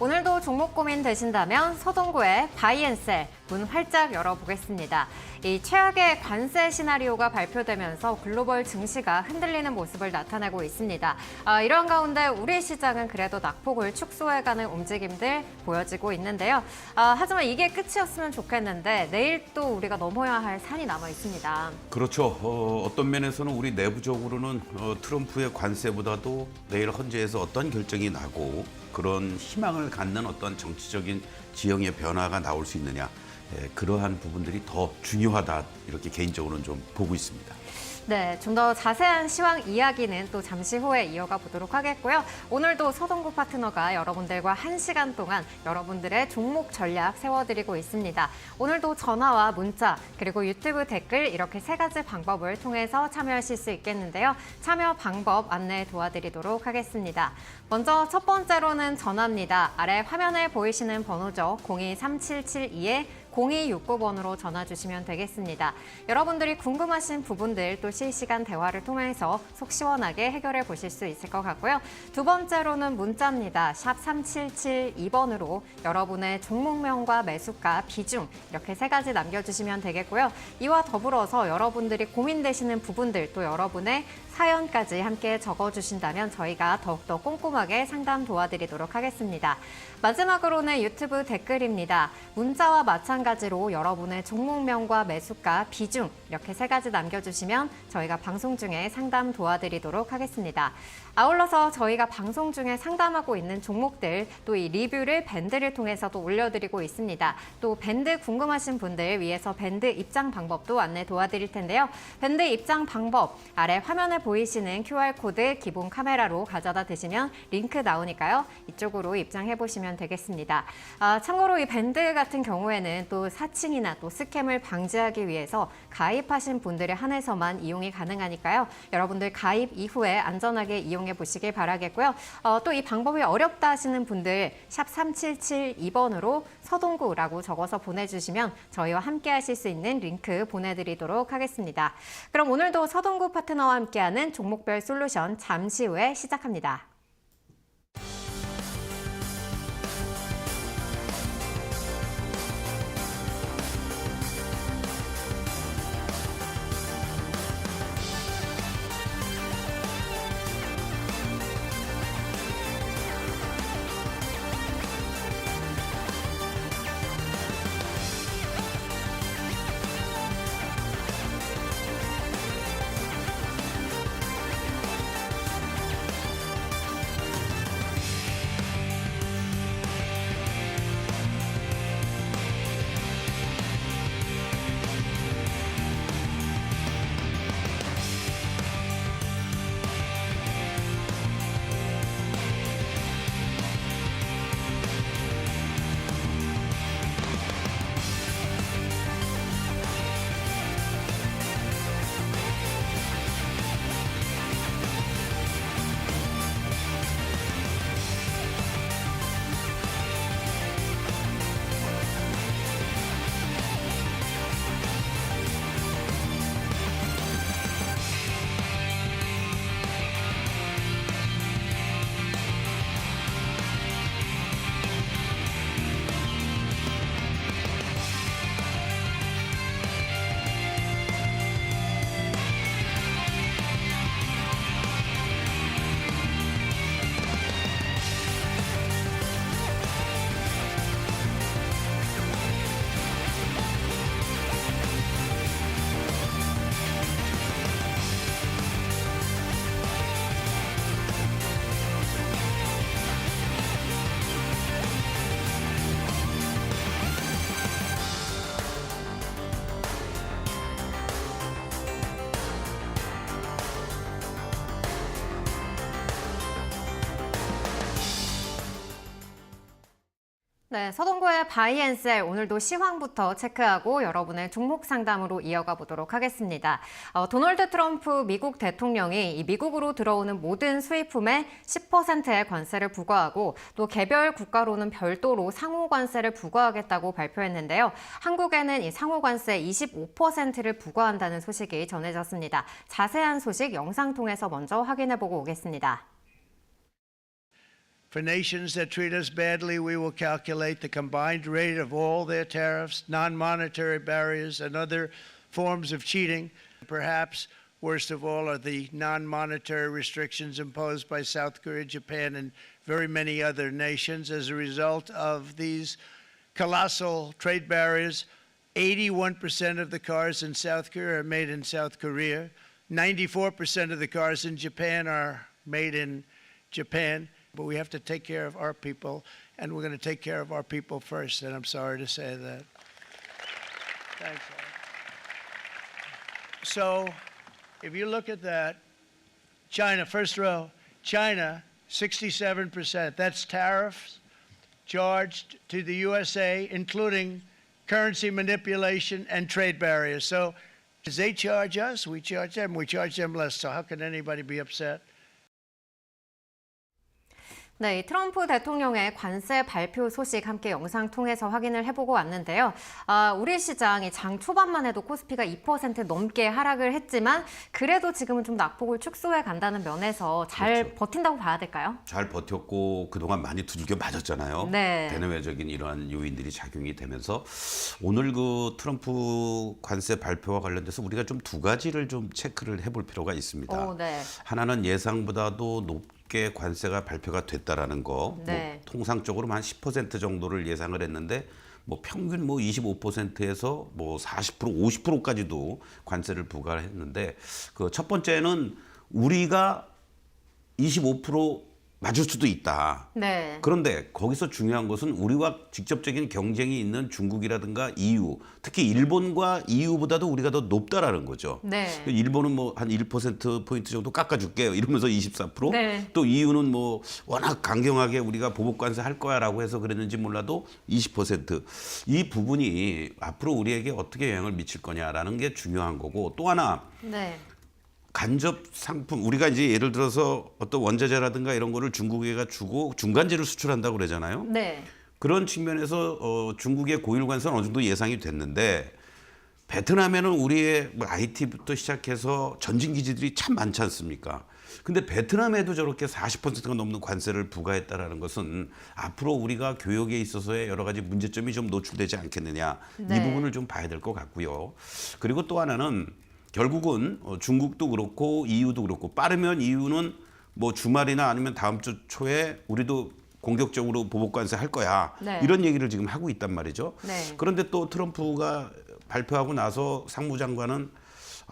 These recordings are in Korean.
오늘도 종목 고민 되신다면 서동구의 바이앤셀 문 활짝 열어보겠습니다. 이 최악의 관세 시나리오가 발표되면서 글로벌 증시가 흔들리는 모습을 나타내고 있습니다. 이런 가운데 우리 시장은 그래도 낙폭을 축소해가는 움직임들 보여지고 있는데요. 하지만 이게 끝이었으면 좋겠는데 내일 또 우리가 넘어야 할 산이 남아 있습니다. 그렇죠. 어떤 면에서는 우리 내부적으로는 트럼프의 관세보다도 내일 헌재에서 어떤 결정이 나고 그런 희망을 갖는 어떤 정치적인 지형의 변화가 나올 수 있느냐, 그러한 부분들이 더 중요하다, 이렇게 개인적으로는 좀 보고 있습니다. 네, 좀 더 자세한 시황 이야기는 또 잠시 후에 이어가 보도록 하겠고요. 오늘도 서동구 파트너가 여러분들과 1시간 동안 여러분들의 종목 전략 세워드리고 있습니다. 오늘도 전화와 문자 그리고 유튜브 댓글 이렇게 3가지 방법을 통해서 참여하실 수 있겠는데요. 참여 방법 안내 도와드리도록 하겠습니다. 먼저 첫 번째로는 전화입니다. 아래 화면에 보이시는 번호죠. 023772-0269번으로 전화 주시면 되겠습니다. 여러분들이 궁금하신 부분들 또 실시간 대화를 통해서 속 시원하게 해결해 보실 수 있을 것 같고요. 두 번째로는 문자입니다. 샵 3772번으로 여러분의 종목명과 매수가, 비중 이렇게 3가지 남겨주시면 되겠고요. 이와 더불어서 여러분들이 고민되시는 부분들 또 여러분의 사연까지 함께 적어주신다면 저희가 더욱더 꼼꼼하게 상담 도와드리도록 하겠습니다. 마지막으로는 유튜브 댓글입니다. 문자와 마찬가지로 여러분의 종목명과 매수가, 비중 이렇게 3가지 남겨주시면 저희가 방송 중에 상담 도와드리도록 하겠습니다. 아울러서 저희가 방송 중에 상담하고 있는 종목들 또 이 리뷰를 밴드를 통해서도 올려드리고 있습니다. 또 밴드 궁금하신 분들 위해서 밴드 입장 방법도 안내 도와드릴 텐데요. 밴드 입장 방법 아래 화면에 보이시는 QR코드 기본 카메라로 가져다 대시면 링크 나오니까요. 이쪽으로 입장해 보시면 되겠습니다. 참고로 이 밴드 같은 경우에는 또 사칭이나 또 스캠을 방지하기 위해서 가입하신 분들에 한해서만 이용이 가능하니까요. 여러분들 가입 이후에 안전하게 이용해 보시길 바라겠고요. 또 이 방법이 어렵다 하시는 분들 샵 3772번으로 서동구라고 적어서 보내주시면 저희와 함께 하실 수 있는 링크 보내드리도록 하겠습니다. 그럼 오늘도 서동구 파트너와 함께하는 종목별 솔루션 잠시 후에 시작합니다. 네, 서동구의 바이앤셀 오늘도 시황부터 체크하고 여러분의 종목 상담으로 이어가 보도록 하겠습니다. 도널드 트럼프 미국 대통령이 이 미국으로 들어오는 모든 수입품에 10%의 관세를 부과하고 또 개별 국가로는 별도로 상호 관세를 부과하겠다고 발표했는데요. 한국에는 이 상호 관세 25%를 부과한다는 소식이 전해졌습니다. 자세한 소식 영상 통해서 먼저 확인해보고 오겠습니다. For nations that treat us badly, we will calculate the combined rate of all their tariffs, non-monetary barriers, and other forms of cheating. Perhaps worst of all are the non-monetary restrictions imposed by South Korea, Japan, and very many other nations. As a result of these colossal trade barriers, 81% of the cars in South Korea are made in South Korea. 94% of the cars in Japan are made in Japan. But we have to take care of our people, and we're going to take care of our people first, and I'm sorry to say that. Thanks, Alex. So, if you look at that, China, first row, China, 67%. That's tariffs charged to the USA, including currency manipulation and trade barriers. So, as they charge us, we charge them less. So how can anybody be upset? 네, 이 트럼프 대통령의 관세 발표 소식 함께 영상 통해서 확인을 해보고 왔는데요. 우리 시장이 장 초반만 해도 코스피가 2% 넘게 하락을 했지만 그래도 지금은 좀 낙폭을 축소해 간다는 면에서 잘 그렇죠. 버틴다고 봐야 될까요? 잘 버텼고 그동안 많이 두들겨 맞았잖아요. 네. 대내외적인 이러한 요인들이 작용이 되면서 오늘 그 트럼프 관세 발표와 관련돼서 우리가 좀 두 가지를 좀 체크를 해볼 필요가 있습니다. 네. 하나는 예상보다도 높게 관세가 발표가 됐다라는 거. 네. 뭐 통상적으로 한 10% 정도를 예상을 했는데 뭐 평균 뭐 25%에서 뭐 40%, 50%까지도 관세를 부과를 했는데 그 첫 번째는 우리가 25% 맞을 수도 있다. 네. 그런데 거기서 중요한 것은 우리와 직접적인 경쟁이 있는 중국이라든가 EU, 특히 일본과 EU보다도 우리가 더 높다라는 거죠. 네. 일본은 뭐 한 1%포인트 정도 깎아줄게요. 이러면서 24%. 네. 또 EU는 뭐 워낙 강경하게 우리가 보복관세 할 거야라고 해서 그랬는지 몰라도 20%. 이 부분이 앞으로 우리에게 어떻게 영향을 미칠 거냐라는 게 중요한 거고 또 하나 네. 간접 상품 우리가 이제 예를 들어서 어떤 원자재라든가 이런 거를 중국에가 주고 중간재를 수출한다고 그러잖아요. 네. 그런 측면에서 중국의 고율 관세는 어느 정도 예상이 됐는데 베트남에는 우리의 뭐 IT부터 시작해서 전진 기지들이 참 많지 않습니까? 근데 베트남에도 저렇게 40%가 넘는 관세를 부과했다라는 것은 앞으로 우리가 교역에 있어서의 여러 가지 문제점이 좀 노출되지 않겠느냐. 네. 이 부분을 좀 봐야 될 것 같고요. 그리고 또 하나는 결국은 중국도 그렇고 EU도 그렇고 빠르면 EU는 뭐 주말이나 아니면 다음 주 초에 우리도 공격적으로 보복관세 할 거야. 네. 이런 얘기를 지금 하고 있단 말이죠. 네. 그런데 또 트럼프가 발표하고 나서 상무장관은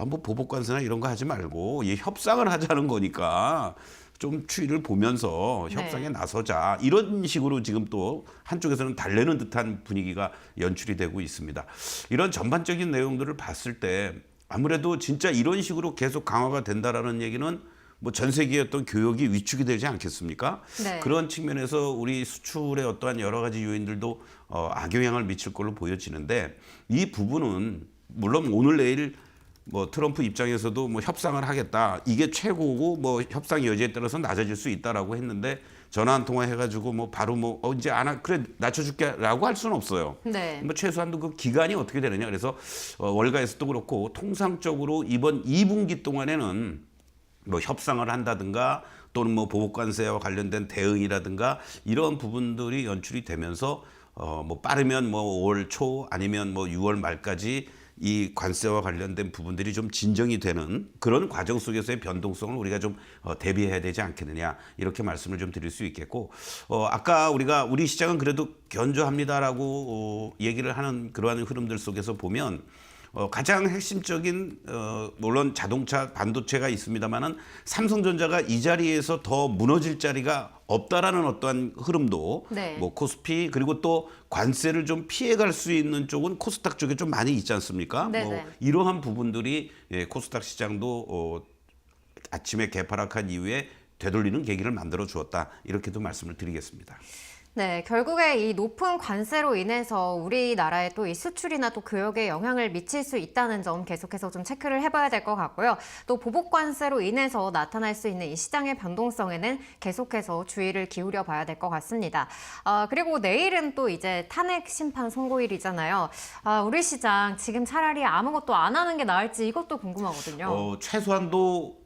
뭐 보복관세나 이런 거 하지 말고 협상을 하자는 거니까 좀 추이를 보면서 협상에 네. 나서자 이런 식으로 지금 또 한쪽에서는 달래는 듯한 분위기가 연출이 되고 있습니다. 이런 전반적인 내용들을 봤을 때 아무래도 진짜 이런 식으로 계속 강화가 된다라는 얘기는 뭐 전 세계의 어떤 교역이 위축이 되지 않겠습니까? 네. 그런 측면에서 우리 수출의 어떠한 여러 가지 요인들도 악영향을 미칠 걸로 보여지는데 이 부분은 물론 오늘 내일 뭐 트럼프 입장에서도 뭐 협상을 하겠다 이게 최고고 뭐 협상 여지에 따라서 낮아질 수 있다라고 했는데 전화 한 통화 해가지고 뭐 바로 뭐 이제 그래 낮춰줄게라고 할 수는 없어요. 네. 뭐 최소한도 그 기간이 어떻게 되느냐 그래서 월가에서도 그렇고 통상적으로 이번 2분기 동안에는 뭐 협상을 한다든가 또는 뭐 보복관세와 관련된 대응이라든가 이런 부분들이 연출이 되면서 뭐 빠르면 뭐 5월 초 아니면 뭐 6월 말까지 이 관세와 관련된 부분들이 좀 진정이 되는 그런 과정 속에서의 변동성을 우리가 좀 대비해야 되지 않겠느냐 이렇게 말씀을 좀 드릴 수 있겠고 아까 우리 시장은 그래도 견조합니다라고 얘기를 하는 그러한 흐름들 속에서 보면 가장 핵심적인 물론 자동차 반도체가 있습니다만은 삼성전자가 이 자리에서 더 무너질 자리가 없다라는 어떠한 흐름도 네. 뭐 코스피 그리고 또 관세를 좀 피해갈 수 있는 쪽은 코스닥 쪽에 좀 많이 있지 않습니까? 네네. 뭐 이러한 부분들이 코스닥 시장도 아침에 개파락한 이후에 되돌리는 계기를 만들어 주었다 이렇게도 말씀을 드리겠습니다. 네, 결국에 이 높은 관세로 인해서 우리나라의 또 이 수출이나 또 교역에 영향을 미칠 수 있다는 점 계속해서 좀 체크를 해봐야 될 것 같고요. 또 보복 관세로 인해서 나타날 수 있는 이 시장의 변동성에는 계속해서 주의를 기울여 봐야 될 것 같습니다. 그리고 내일은 또 이제 탄핵 심판 선고일이잖아요. 우리 시장 지금 차라리 아무것도 안 하는 게 나을지 이것도 궁금하거든요. 최소한도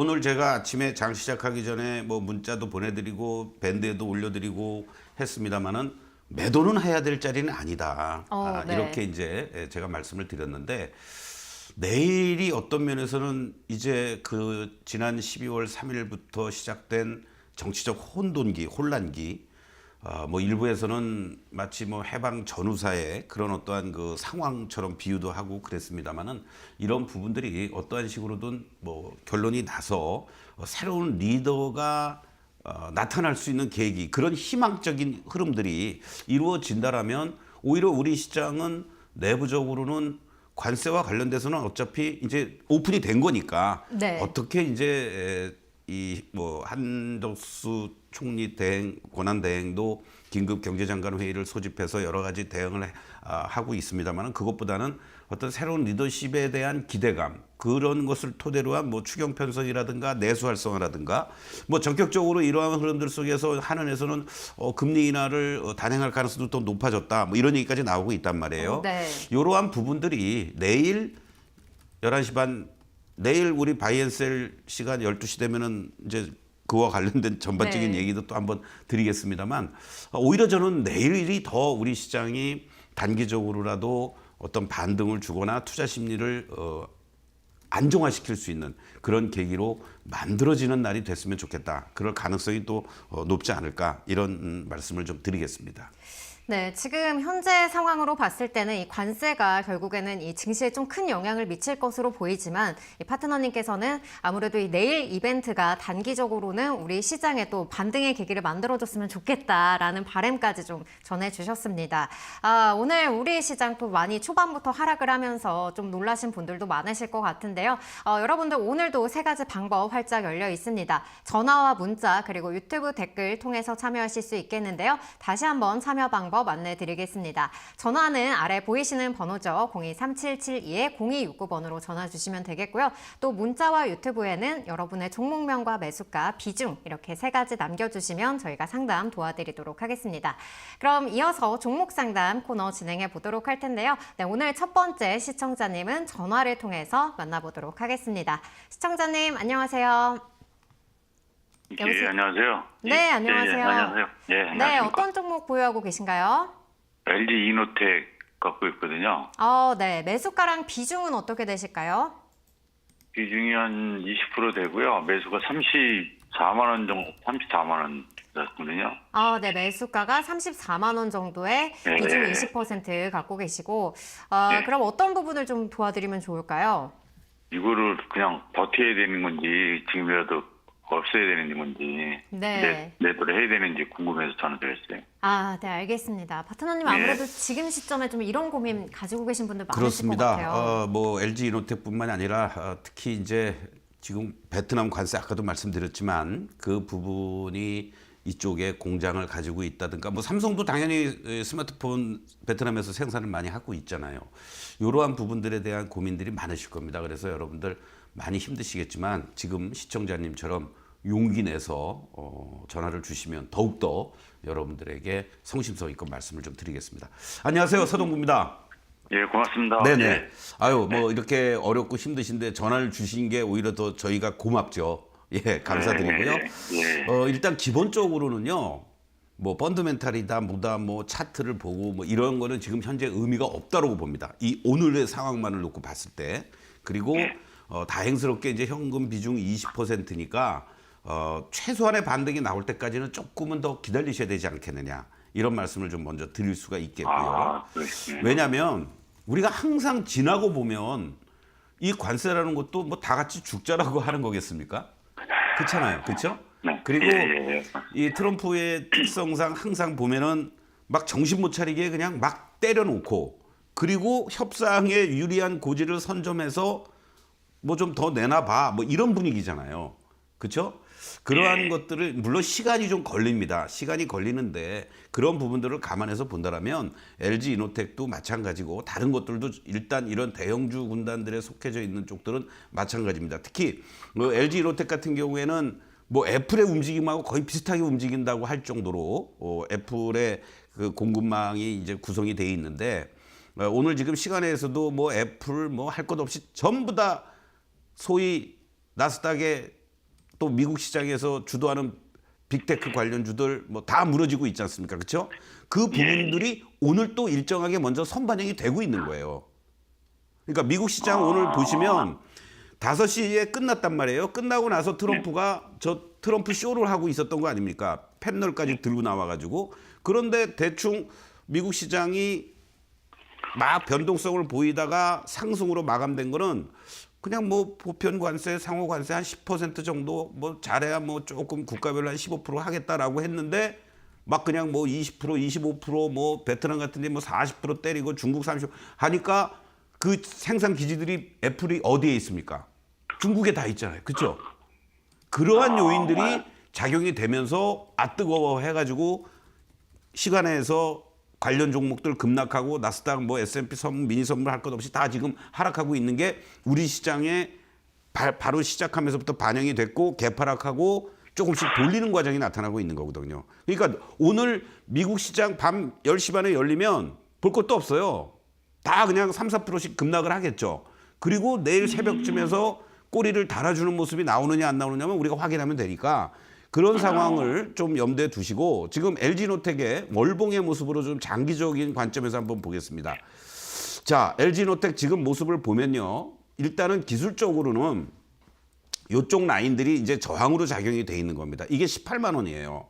오늘 제가 아침에 장 시작하기 전에 뭐 문자도 보내드리고 밴드에도 올려드리고 했습니다만은 매도는 해야 될 자리는 아니다. 네. 이렇게 이제 제가 말씀을 드렸는데 내일이 어떤 면에서는 이제 그 지난 12월 3일부터 시작된 정치적 혼란기, 뭐 일부에서는 마치 뭐 해방 전후사의 그런 어떠한 그 상황처럼 비유도 하고 그랬습니다만은 이런 부분들이 어떠한 식으로든 뭐 결론이 나서 새로운 리더가 나타날 수 있는 계기, 그런 희망적인 흐름들이 이루어진다라면 오히려 우리 시장은 내부적으로는 관세와 관련돼서는 어차피 이제 오픈이 된 거니까 네. 어떻게 이제 이 뭐 한덕수 총리 권한 대행도 긴급 경제장관 회의를 소집해서 여러 가지 대응을 하고 있습니다만은 그것보다는 어떤 새로운 리더십에 대한 기대감, 그런 것을 토대로 한 뭐 추경 편성이라든가 내수 활성화라든가 뭐 전격적으로 이러한 흐름들 속에서 한은에서는 금리 인하를 단행할 가능성도 더 높아졌다, 뭐 이런 얘기까지 나오고 있단 말이에요. 네. 이러한 부분들이 내일 11시 반, 내일 우리 바이앤셀 시간 12시 되면은 이제 그와 관련된 전반적인 네. 얘기도 또 한번 드리겠습니다만 오히려 저는 내일이 더 우리 시장이 단기적으로라도 어떤 반등을 주거나 투자 심리를 안정화시킬 수 있는 그런 계기로 만들어지는 날이 됐으면 좋겠다. 그럴 가능성이 또 높지 않을까, 이런 말씀을 좀 드리겠습니다. 네, 지금 현재 상황으로 봤을 때는 이 관세가 결국에는 이 증시에 좀 큰 영향을 미칠 것으로 보이지만 이 파트너님께서는 아무래도 이 내일 이벤트가 단기적으로는 우리 시장에 또 반등의 계기를 만들어줬으면 좋겠다라는 바람까지 좀 전해주셨습니다. 오늘 우리 시장 또 많이 초반부터 하락을 하면서 좀 놀라신 분들도 많으실 것 같은데요. 여러분들 오늘도 세 가지 방법 활짝 열려 있습니다. 전화와 문자 그리고 유튜브 댓글 통해서 참여하실 수 있겠는데요. 다시 한번 참여 방법 안내드리겠습니다. 전화는 아래 보이시는 번호죠. 02-3772-0269번으로 전화 주시면 되겠고요. 또 문자와 유튜브에는 여러분의 종목명과 매수가, 비중 이렇게 세 가지 남겨주시면 저희가 상담 도와드리도록 하겠습니다. 그럼 이어서 종목 상담 코너 진행해 보도록 할 텐데요. 네, 오늘 첫 번째 시청자님은 전화를 통해서 만나보도록 하겠습니다. 시청자님 안녕하세요. 예, 안녕하세요. 네, 안녕하세요. 예, 안녕하세요. 예, 네, 안녕하십니까. 어떤 종목 보유하고 계신가요? LG 이노텍 갖고 있거든요. 네. 매수가랑 비중은 어떻게 되실까요? 비중이 한 20% 되고요. 매수가 34만 원 정도, 34만 원 됐거든요. 네. 매수가가 34만 원 정도에 네, 비중 네. 20% 갖고 계시고, 네. 그럼 어떤 부분을 좀 도와드리면 좋을까요? 이거를 그냥 버텨야 되는 건지 지금이라도 없애야 되는 건지 네. 매도를 해야 되는지 궁금해서 전화드렸어요. 네, 알겠습니다. 파트너님 네. 아무래도 지금 시점에 좀 이런 고민 가지고 계신 분들 많으실 것 그렇습니다. 같아요. 뭐 LG 이노텍뿐만이 아니라 특히 이제 지금 베트남 관세 아까도 말씀드렸지만 그 부분이 이쪽에 공장을 가지고 있다든가 뭐 삼성도 당연히 스마트폰 베트남에서 생산을 많이 하고 있잖아요. 이러한 부분들에 대한 고민들이 많으실 겁니다. 그래서 여러분들 많이 힘드시겠지만 지금 시청자님처럼 용기 내서 전화를 주시면 더욱더 여러분들에게 성심성의껏 말씀을 좀 드리겠습니다. 안녕하세요. 서동구입니다. 예, 고맙습니다. 네네. 예. 아유, 뭐 이렇게 어렵고 힘드신데 전화를 주신 게 오히려 더 저희가 고맙죠. 예, 감사드리고요. 예. 일단 기본적으로는요. 뭐 펀더멘탈이다 뭐다 뭐 차트를 보고 뭐 이런 거는 지금 현재 의미가 없다고 봅니다. 이 오늘의 상황만을 놓고 봤을 때. 그리고 다행스럽게 이제 현금 비중 20%니까 최소한의 반등이 나올 때까지는 조금은 더 기다리셔야 되지 않겠느냐. 이런 말씀을 좀 먼저 드릴 수가 있겠고요. 그러시군요. 왜냐하면 우리가 항상 지나고 보면 이 관세라는 것도 뭐 다 같이 죽자라고 하는 거겠습니까? 그렇잖아요. 그렇죠? 네. 그리고 예. 이 트럼프의 특성상 항상 보면은 막 정신 못 차리게 그냥 막 때려놓고 그리고 협상에 유리한 고지를 선점해서 뭐 좀 더 내놔봐 뭐 이런 분위기잖아요. 그렇죠? 그러한 것들을 물론 시간이 좀 걸립니다. 시간이 걸리는데 그런 부분들을 감안해서 본다라면 LG 이노텍도 마찬가지고 다른 것들도 일단 이런 대형주 군단들에 속해져 있는 쪽들은 마찬가지입니다. 특히 LG 이노텍 같은 경우에는 뭐 애플의 움직임하고 거의 비슷하게 움직인다고 할 정도로 애플의 그 공급망이 이제 구성이 돼 있는데 오늘 지금 시간에서도 뭐 애플 뭐 할 것 없이 전부 다 소위 나스닥에 또 미국 시장에서 주도하는 빅테크 관련주들 뭐 다 무너지고 있지 않습니까? 그렇죠? 그 부분들이 오늘 또 일정하게 먼저 선반영이 되고 있는 거예요. 그러니까 미국 시장 오늘 보시면 5시에 끝났단 말이에요. 끝나고 나서 트럼프가 저 트럼프 쇼를 하고 있었던 거 아닙니까? 펜널까지 들고 나와가지고. 그런데 대충 미국 시장이 막 변동성을 보이다가 상승으로 마감된 거는 그냥 뭐 보편 관세, 상호 관세 한 10% 정도 뭐 잘해야 뭐 조금 국가별로 한 15% 하겠다라고 했는데 막 그냥 뭐 20%, 25%뭐 베트남 같은 데 뭐 40% 때리고 중국 30% 하니까 그 생산 기지들이 애플이 어디에 있습니까? 중국에 다 있잖아요. 그렇죠? 그러한 요인들이 작용이 되면서 뜨거워 해가지고 시간에서 관련 종목들 급락하고 나스닥 뭐 S&P 선물, 미니 선물 할 것 없이 다 지금 하락하고 있는 게 우리 시장에 바로 시작하면서부터 반영이 됐고 개파락하고 조금씩 돌리는 과정이 나타나고 있는 거거든요. 그러니까 오늘 미국 시장 밤 10시 반에 열리면 볼 것도 없어요. 다 그냥 3, 4%씩 급락을 하겠죠. 그리고 내일 새벽쯤에서 꼬리를 달아주는 모습이 나오느냐 안 나오느냐면 우리가 확인하면 되니까 그런 상황을 좀 염두에 두시고 지금 LG노텍의 월봉의 모습으로 좀 장기적인 관점에서 한번 보겠습니다. 자, LG노텍 지금 모습을 보면요. 일단은 기술적으로는 이쪽 라인들이 이제 저항으로 작용이 돼 있는 겁니다. 이게 18만 원이에요.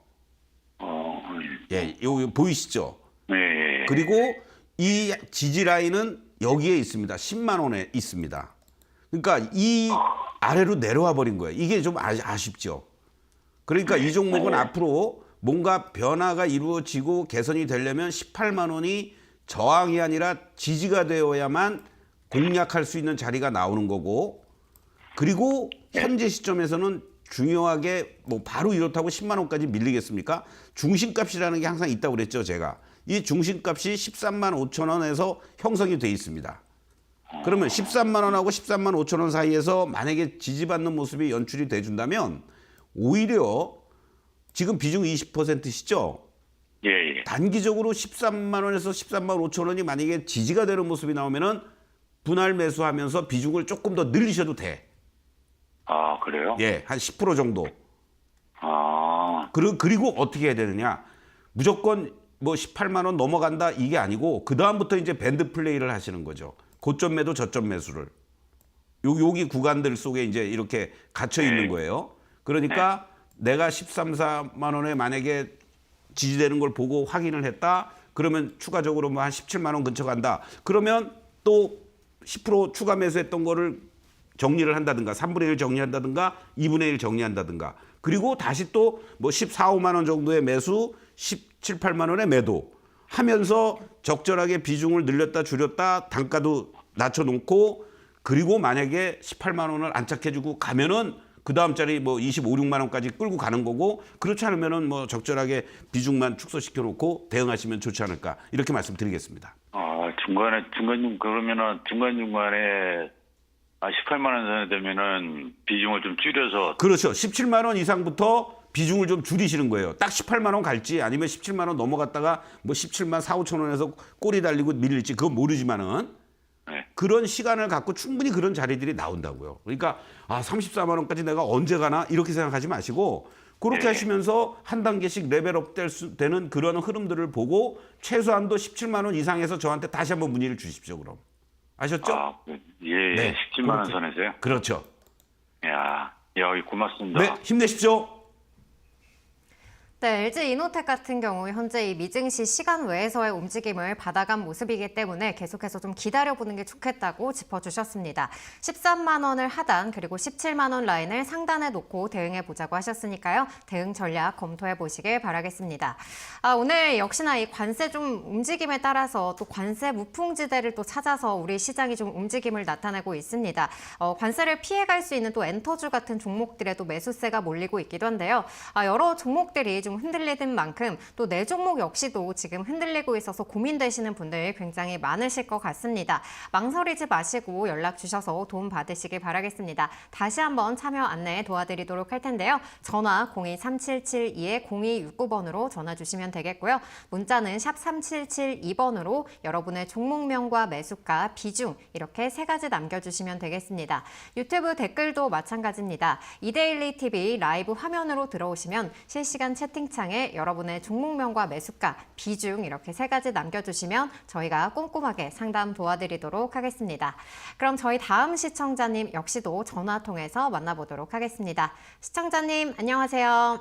예, 요 보이시죠? 네. 그리고 이 지지 라인은 여기에 있습니다. 10만 원에 있습니다. 그러니까 이 아래로 내려와 버린 거예요. 이게 좀 아쉽죠. 그러니까 이 종목은 앞으로 뭔가 변화가 이루어지고 개선이 되려면 18만 원이 저항이 아니라 지지가 되어야만 공략할 수 있는 자리가 나오는 거고 그리고 현재 시점에서는 중요하게 뭐 바로 이렇다고 10만 원까지 밀리겠습니까? 중심값이라는 게 항상 있다고 그랬죠, 제가. 이 중심값이 13만 5천 원에서 형성이 돼 있습니다. 그러면 13만 원하고 13만 5천 원 사이에서 만약에 지지받는 모습이 연출이 돼 준다면 오히려 지금 비중 20%시죠? 예. 단기적으로 13만 원에서 13만 5천 원이 만약에 지지가 되는 모습이 나오면은 분할 매수하면서 비중을 조금 더 늘리셔도 돼. 아, 그래요? 예, 한 10% 정도. 아, 그리고 어떻게 해야 되느냐? 무조건 뭐 18만 원 넘어간다 이게 아니고 그 다음부터 이제 밴드 플레이를 하시는 거죠. 고점 매도 저점 매수를. 여기 구간들 속에 이제 이렇게 갇혀 있는 거예요. 그러니까 내가 13, 4만 원에 만약에 지지되는 걸 보고 확인을 했다. 그러면 추가적으로 뭐 한 17만 원 근처 간다. 그러면 또 10% 추가 매수했던 거를 정리를 한다든가 3분의 1 정리한다든가 2분의 1 정리한다든가 그리고 다시 또 뭐 14, 5만 원 정도의 매수 17, 8만 원의 매도 하면서 적절하게 비중을 늘렸다 줄였다 단가도 낮춰놓고 그리고 만약에 18만 원을 안착해주고 가면은 그 다음 자리 뭐 25, 6만 원까지 끌고 가는 거고 그렇지 않으면은 뭐 적절하게 비중만 축소시켜 놓고 대응하시면 좋지 않을까 이렇게 말씀드리겠습니다. 아, 그러면은 중간중간에 18만 원 선에 되면은 비중을 좀 줄여서. 그렇죠. 17만 원 이상부터 비중을 좀 줄이시는 거예요. 딱 18만 원 갈지 아니면 17만 원 넘어갔다가 뭐 17만 4, 5천 원에서 꼬리 달리고 밀릴지 그건 모르지만은 그런 시간을 갖고 충분히 그런 자리들이 나온다고요. 그러니까 34만 원까지 내가 언제 가나 이렇게 생각하지 마시고 그렇게 하시면서 한 단계씩 레벨업 되는 그런 흐름들을 보고 최소한도 17만 원 이상에서 저한테 다시 한번 문의를 주십시오. 그럼. 아셨죠? 아, 예. 네, 17만 원 그렇게. 선에서요? 그렇죠. 야, 고맙습니다. 네, 힘내십시오. 네, LG 이노텍 같은 경우 현재 이 미증시 시간 외에서의 움직임을 받아간 모습이기 때문에 계속해서 좀 기다려보는 게 좋겠다고 짚어주셨습니다. 13만 원을 하단 그리고 17만 원 라인을 상단에 놓고 대응해보자고 하셨으니까요. 대응 전략 검토해보시길 바라겠습니다. 오늘 역시나 이 관세 좀 움직임에 따라서 또 관세 무풍지대를 또 찾아서 우리 시장이 좀 움직임을 나타내고 있습니다. 관세를 피해갈 수 있는 또 엔터주 같은 종목들에도 매수세가 몰리고 있기도 한데요. 여러 종목들이 좀 비중 흔들리는 만큼 또 내 종목 역시도 지금 흔들리고 있어서 고민되시는 분들 굉장히 많으실 것 같습니다. 망설이지 마시고 연락 주셔서 도움 받으시길 바라겠습니다. 다시 한번 참여 안내 도와드리도록 할 텐데요. 전화 02-3772-0269번으로 전화 주시면 되겠고요. 문자는 샵 3772번으로 여러분의 종목명과 매수가, 비중 이렇게 세 가지 남겨주시면 되겠습니다. 유튜브 댓글도 마찬가지입니다. 이데일리 TV 라이브 화면으로 들어오시면 실시간 채팅창에 여러분의 종목명과 매수가, 비중 이렇게 세 가지 남겨주시면 저희가 꼼꼼하게 상담 도와드리도록 하겠습니다. 그럼 저희 다음 시청자님 역시도 전화 통해서 만나보도록 하겠습니다. 시청자님 안녕하세요.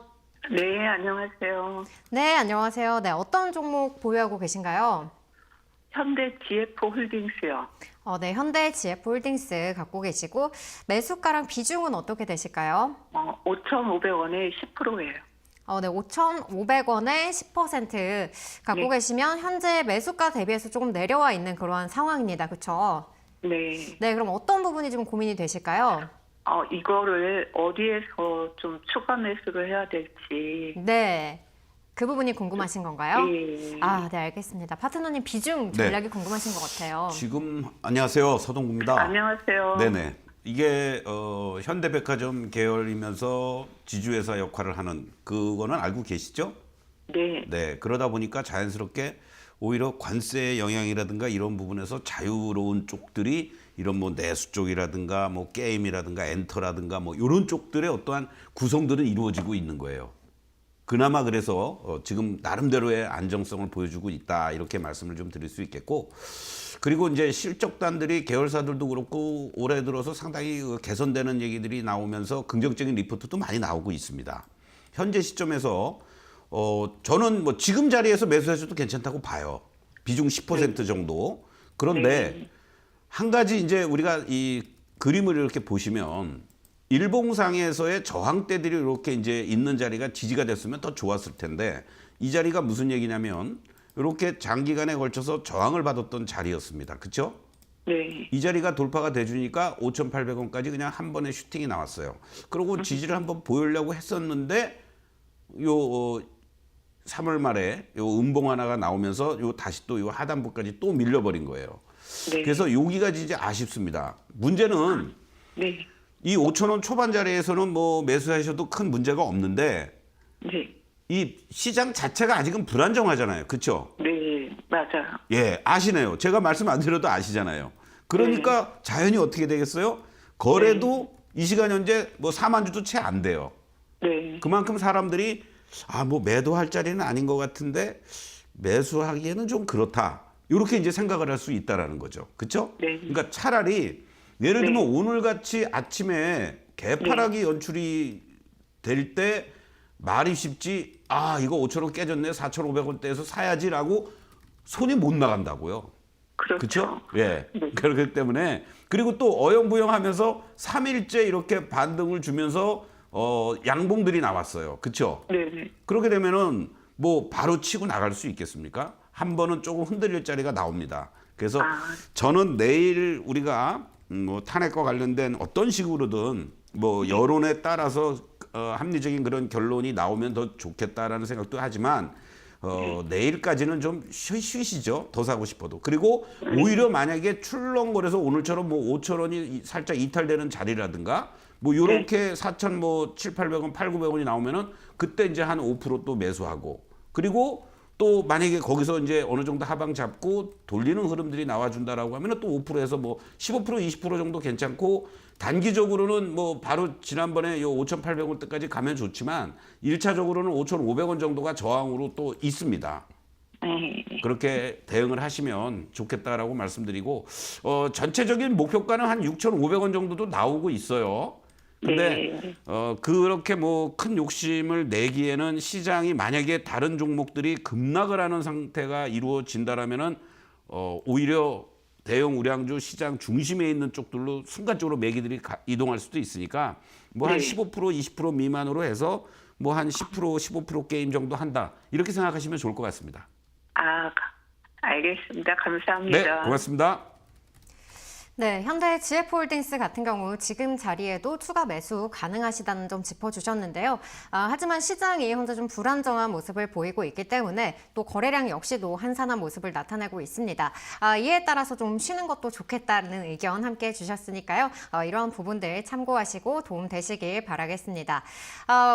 네, 안녕하세요. 네, 안녕하세요. 네, 어떤 종목 보유하고 계신가요? 현대 GF 홀딩스요. 네, 현대 GF홀딩스 갖고 계시고 매수가랑 비중은 어떻게 되실까요? 5,500원에 10%예요. 네, 5,500원에 10% 갖고 네. 계시면 현재 매수가 대비해서 조금 내려와 있는 그러한 상황입니다. 그렇죠? 네. 네, 그럼 어떤 부분이 좀 고민이 되실까요? 이거를 어디에서 좀 추가 매수를 해야 될지. 네, 그 부분이 궁금하신 건가요? 예. 네, 알겠습니다. 파트너님 비중 네. 전략이 궁금하신 것 같아요. 지금 안녕하세요. 서동구입니다. 안녕하세요. 네네. 이게 현대백화점 계열이면서 지주회사 역할을 하는 그거는 알고 계시죠? 네. 네. 그러다 보니까 자연스럽게 오히려 관세의 영향이라든가 이런 부분에서 자유로운 쪽들이 이런 뭐 내수 쪽이라든가 뭐 게임이라든가 엔터라든가 뭐 이런 쪽들의 어떠한 구성들은 이루어지고 있는 거예요. 그나마 그래서 지금 나름대로의 안정성을 보여주고 있다 이렇게 말씀을 좀 드릴 수 있겠고, 그리고 이제 실적단들이 계열사들도 그렇고 올해 들어서 상당히 개선되는 얘기들이 나오면서 긍정적인 리포트도 많이 나오고 있습니다. 현재 시점에서 저는 뭐 지금 자리에서 매수해서도 괜찮다고 봐요. 비중 10% 정도. 그런데 한 가지 이제 우리가 이 그림을 이렇게 보시면 일봉상에서의 저항대들이 이렇게 이제 있는 자리가 지지가 됐으면 더 좋았을 텐데, 이 자리가 무슨 얘기냐면 이렇게 장기간에 걸쳐서 저항을 받았던 자리였습니다. 그렇죠? 네. 이 자리가 돌파가 돼주니까 5,800원까지 그냥 한 번에 슈팅이 나왔어요. 그리고 지지를 한번 보이려고 했었는데 요 3월 말에 요 음봉 하나가 나오면서 요 다시 또 요 하단부까지 또 밀려버린 거예요. 네. 그래서 여기가 진짜 아쉽습니다. 문제는 네. 이 5,000원 초반 자리에서는 뭐 매수하셔도 큰 문제가 없는데 네. 이 시장 자체가 아직은 불안정하잖아요. 그렇죠? 네. 맞아요. 예, 아시네요. 제가 말씀 안 드려도 아시잖아요. 그러니까 자연히 어떻게 되겠어요? 거래도 이 시간 현재 뭐 4만 주도 채 안 돼요. 네. 그만큼 사람들이 뭐 매도할 자리는 아닌 것 같은데 매수하기에는 좀 그렇다. 이렇게 이제 생각을 할 수 있다라는 거죠. 그렇죠? 네. 그러니까 차라리 예를 들면 오늘 같이 아침에 개파락이 연출이 될 때 말이 쉽지, 이거 5,000원 깨졌네, 4,500원대에서 사야지라고 손이 못 나간다고요. 그렇죠. 그렇죠? 예. 네. 그렇기 때문에, 그리고 또 어영부영하면서 3일째 이렇게 반등을 주면서 양봉들이 나왔어요. 그렇죠? 네. 그렇게 되면은 뭐 바로 치고 나갈 수 있겠습니까? 한 번은 조금 흔들릴 자리가 나옵니다. 그래서 저는 내일 우리가 뭐 탄핵과 관련된 어떤 식으로든 뭐 여론에 따라서 합리적인 그런 결론이 나오면 더 좋겠다라는 생각도 하지만 내일까지는 좀 쉬시죠. 더 사고 싶어도. 그리고 오히려 만약에 출렁거려서 오늘처럼 뭐 5,000원이 살짝 이탈되는 자리라든가 뭐 요렇게 4,000 뭐 7,800원, 8,900원이 나오면은 그때 이제 한 5% 또 매수하고, 그리고 또 만약에 거기서 이제 어느 정도 하방 잡고 돌리는 흐름들이 나와준다라고 하면은 또 5%에서 뭐 15%, 20% 정도 괜찮고, 단기적으로는 뭐 바로 지난번에 요 5,800원 때까지 가면 좋지만 1차적으로는 5,500원 정도가 저항으로 또 있습니다. 네. 그렇게 대응을 하시면 좋겠다라고 말씀드리고, 전체적인 목표가는 한 6,500원 정도도 나오고 있어요. 근데 그렇게 뭐 큰 욕심을 내기에는 시장이 만약에 다른 종목들이 급락을 하는 상태가 이루어진다라면은 오히려 대형 우량주 시장 중심에 있는 쪽들로 순간적으로 매기들이 이동할 수도 있으니까 뭐 한 15% 20% 미만으로 해서 뭐 한 10% 15% 게임 정도 한다, 이렇게 생각하시면 좋을 것 같습니다. 알겠습니다. 감사합니다. 네, 고맙습니다. 네, 현대 GF홀딩스 같은 경우 지금 자리에도 추가 매수 가능하시다는 점 짚어주셨는데요. 하지만 시장이 현재 좀 불안정한 모습을 보이고 있기 때문에 또 거래량 역시도 한산한 모습을 나타내고 있습니다. 이에 따라서 좀 쉬는 것도 좋겠다는 의견 함께 해주셨으니까요. 이런 부분들 참고하시고 도움 되시길 바라겠습니다.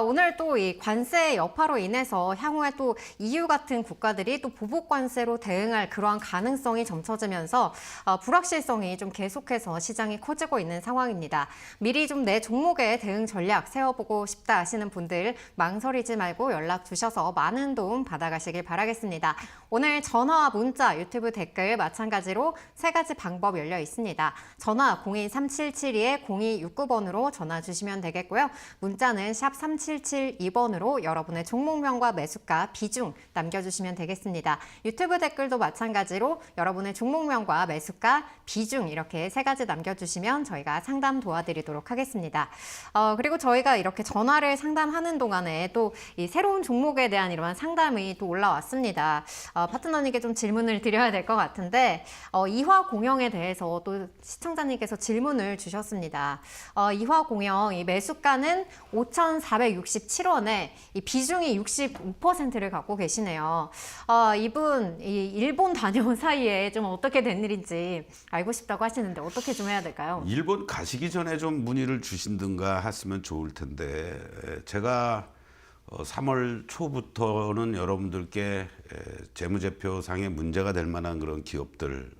오늘 또 이 관세 여파로 인해서 향후에 또 EU 같은 국가들이 또 보복 관세로 대응할 그러한 가능성이 점쳐지면서 불확실성이 좀 계속해서 시장이 커지고 있는 상황입니다. 미리 좀 내 종목의 대응 전략 세워보고 싶다 하시는 분들 망설이지 말고 연락 주셔서 많은 도움 받아가시길 바라겠습니다. 오늘 전화와 문자, 유튜브 댓글 마찬가지로 3가지 방법 열려 있습니다. 전화 02-3772-0269번으로 전화 주시면 되겠고요. 문자는 샵 3772번으로 여러분의 종목명과 매수가, 비중 남겨주시면 되겠습니다. 유튜브 댓글도 마찬가지로 여러분의 종목명과 매수가, 비중 이렇게 3가지 남겨주시면 저희가 상담 도와드리도록 하겠습니다. 그리고 저희가 이렇게 전화를 상담하는 동안에 또 이 새로운 종목에 대한 이러한 상담이 또 올라왔습니다. 파트너님께 좀 질문을 드려야 될 것 같은데 이화공영에 대해서 또 시청자님께서 질문을 주셨습니다. 이화공영 이 매수가는 5,467원에 이 비중이 65%를 갖고 계시네요. 이분 이 일본 다녀온 사이에 좀 어떻게 된 일인지 알고 싶다고 하시는데 어떻게 좀 해야 될까요? 일본 가시기 전에 좀 문의를 주신든가 했으면 좋을 텐데 제가 3월 초부터는 여러분들께 재무제표상에 문제가 될 만한 그런 기업들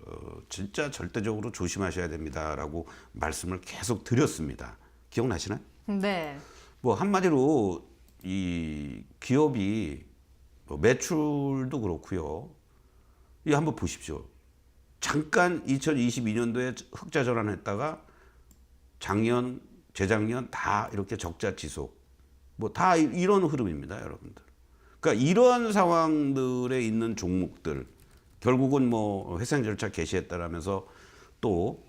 진짜 절대적으로 조심하셔야 됩니다라고 말씀을 계속 드렸습니다. 기억나시나요? 네. 뭐 한마디로 이 기업이 매출도 그렇고요. 이 한번 보십시오. 잠깐 2022년도에 흑자 전환했다가 작년, 재작년 다 이렇게 적자 지속. 뭐 다 이런 흐름입니다, 여러분들. 그러니까 이러한 상황들에 있는 종목들 결국은 뭐 회생 절차 개시했다라면서 또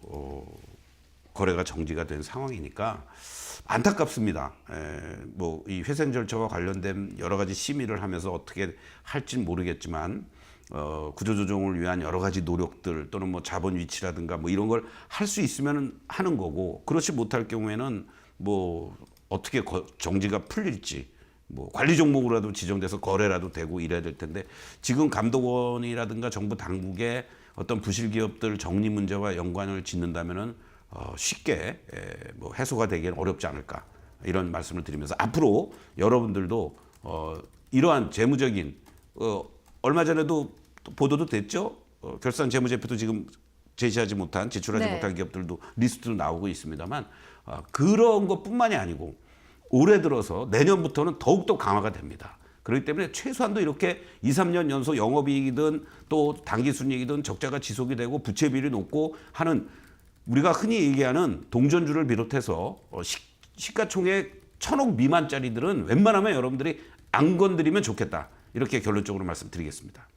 거래가 정지가 된 상황이니까 안타깝습니다. 뭐 이 회생 절차와 관련된 여러 가지 심의를 하면서 어떻게 할지는 모르겠지만 구조조정을 위한 여러 가지 노력들 또는 뭐 자본 위치라든가 뭐 이런 걸 할 수 있으면 하는 거고 그렇지 못할 경우에는 뭐 어떻게 정지가 풀릴지 뭐 관리 종목으로라도 지정돼서 거래라도 되고 이래야 될 텐데 지금 감독원이라든가 정부 당국의 어떤 부실 기업들 정리 문제와 연관을 짓는다면은 쉽게 뭐 해소가 되기는 어렵지 않을까 이런 말씀을 드리면서 앞으로 여러분들도 이러한 재무적인 얼마 전에도 보도도 됐죠. 결산 재무제표도 지금 제시하지 못한 제출하지 네. 못한 기업들도 리스트로 나오고 있습니다만 그런 것뿐만이 아니고 올해 들어서 내년부터는 더욱더 강화가 됩니다. 그렇기 때문에 최소한도 이렇게 2, 3년 연속 영업이익이든 또 당기순이익이든 적자가 지속이 되고 부채비율이 높고 하는 우리가 흔히 얘기하는 동전주를 비롯해서 시가총액 1,000억 미만짜리들은 웬만하면 여러분들이 안 건드리면 좋겠다. 이렇게 결론적으로 말씀드리겠습니다.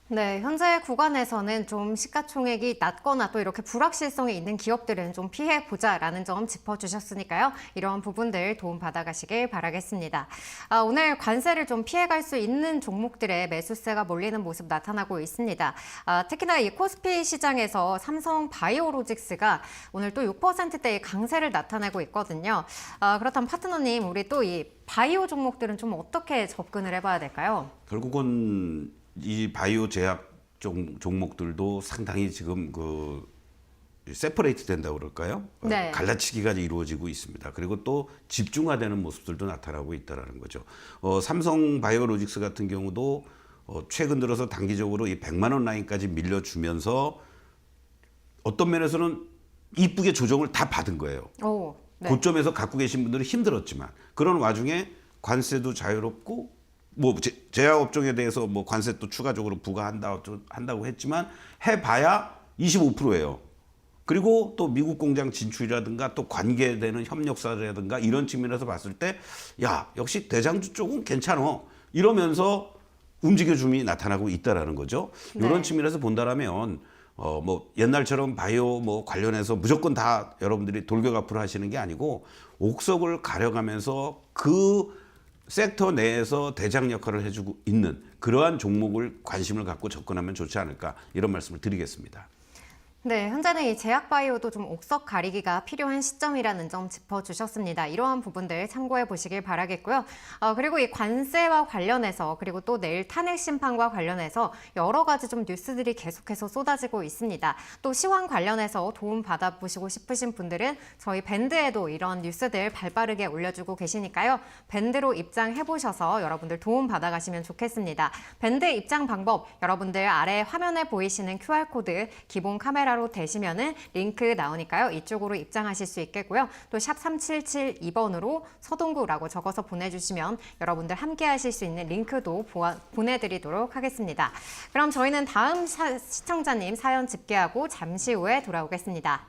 네, 현재 구간에서는 좀 시가총액이 낮거나 또 이렇게 불확실성이 있는 기업들은 좀 피해보자라는 점 짚어주셨으니까요. 이런 부분들 도움 받아가시길 바라겠습니다. 오늘 관세를 좀 피해갈 수 있는 종목들의 매수세가 몰리는 모습 나타나고 있습니다. 특히나 이 코스피 시장에서 삼성 바이오로직스가 오늘 또 6%대의 강세를 나타내고 있거든요. 그렇다면 파트너님, 우리 또 이 바이오 종목들은 좀 어떻게 접근을 해봐야 될까요? 결국은 이 바이오 제약 종목들도 상당히 지금 그 세퍼레이트 된다고 그럴까요? 네. 갈라치기가 이루어지고 있습니다. 그리고 또 집중화되는 모습들도 나타나고 있다는 거죠. 삼성 바이오로직스 같은 경우도 최근 들어서 단기적으로 이 100만 원 라인까지 밀려주면서 어떤 면에서는 이쁘게 조정을 다 받은 거예요. 오, 네. 고점에서 갖고 계신 분들은 힘들었지만 그런 와중에 관세도 자유롭고 뭐 제약업종에 대해서 뭐 관세 또 추가적으로 부과한다고 했지만 해봐야 25%예요. 그리고 또 미국 공장 진출이라든가 또 관계되는 협력사라든가 이런 측면에서 봤을 때 야 역시 대장주 쪽은 괜찮어 이러면서 움직여줌이 나타나고 있다라는 거죠. 네. 이런 측면에서 본다라면 뭐 옛날처럼 바이오 뭐 관련해서 무조건 다 여러분들이 돌격앞으로 하시는 게 아니고 옥석을 가려가면서 그 섹터 내에서 대장 역할을 해주고 있는 그러한 종목을 관심을 갖고 접근하면 좋지 않을까 이런 말씀을 드리겠습니다. 네, 현재는 이 제약바이오도 좀 옥석 가리기가 필요한 시점이라는 점 짚어주셨습니다. 이러한 부분들 참고해 보시길 바라겠고요. 그리고 이 관세와 관련해서 그리고 또 내일 탄핵 심판과 관련해서 여러 가지 좀 뉴스들이 계속해서 쏟아지고 있습니다. 또 시황 관련해서 도움 받아보시고 싶으신 분들은 저희 밴드에도 이런 뉴스들 발빠르게 올려주고 계시니까요. 밴드로 입장해 보셔서 여러분들 도움 받아가시면 좋겠습니다. 밴드 입장 방법 여러분들 아래 화면에 보이시는 QR코드 기본 카메라로 되시면은 링크 나오니까요. 이쪽으로 입장하실 수 있겠고요. 또 샵 3772번으로 서동구라고 적어서 보내주시면 여러분들 함께 하실 수 있는 링크도 보내드리도록 하겠습니다. 그럼 저희는 다음 시청자님 사연 집계하고 잠시 후에 돌아오겠습니다.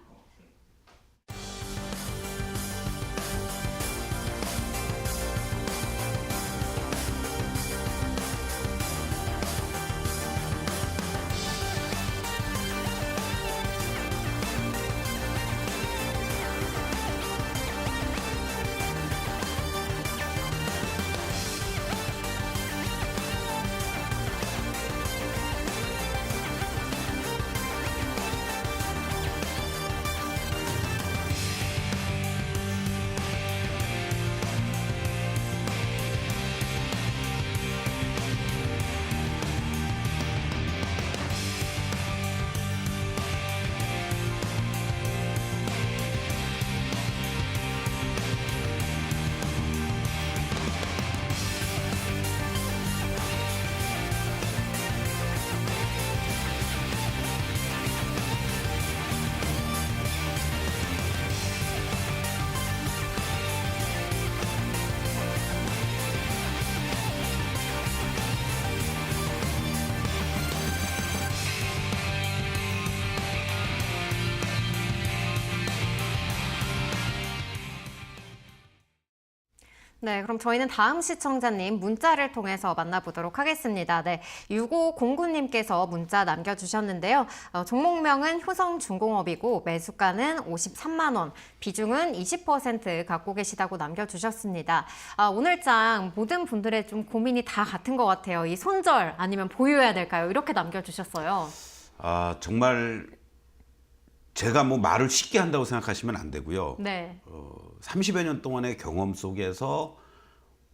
네, 그럼 저희는 다음 시청자님 문자를 통해서 만나보도록 하겠습니다. 네, 6509님께서 문자 남겨주셨는데요. 종목명은 효성중공업이고 매수가는 53만 원, 비중은 20% 갖고 계시다고 남겨주셨습니다. 오늘장 모든 분들의 좀 고민이 다 같은 것 같아요. 이 손절 아니면 보유해야 될까요? 이렇게 남겨주셨어요. 정말 제가 뭐 말을 쉽게 한다고 생각하시면 안 되고요. 네. 30여 년 동안의 경험 속에서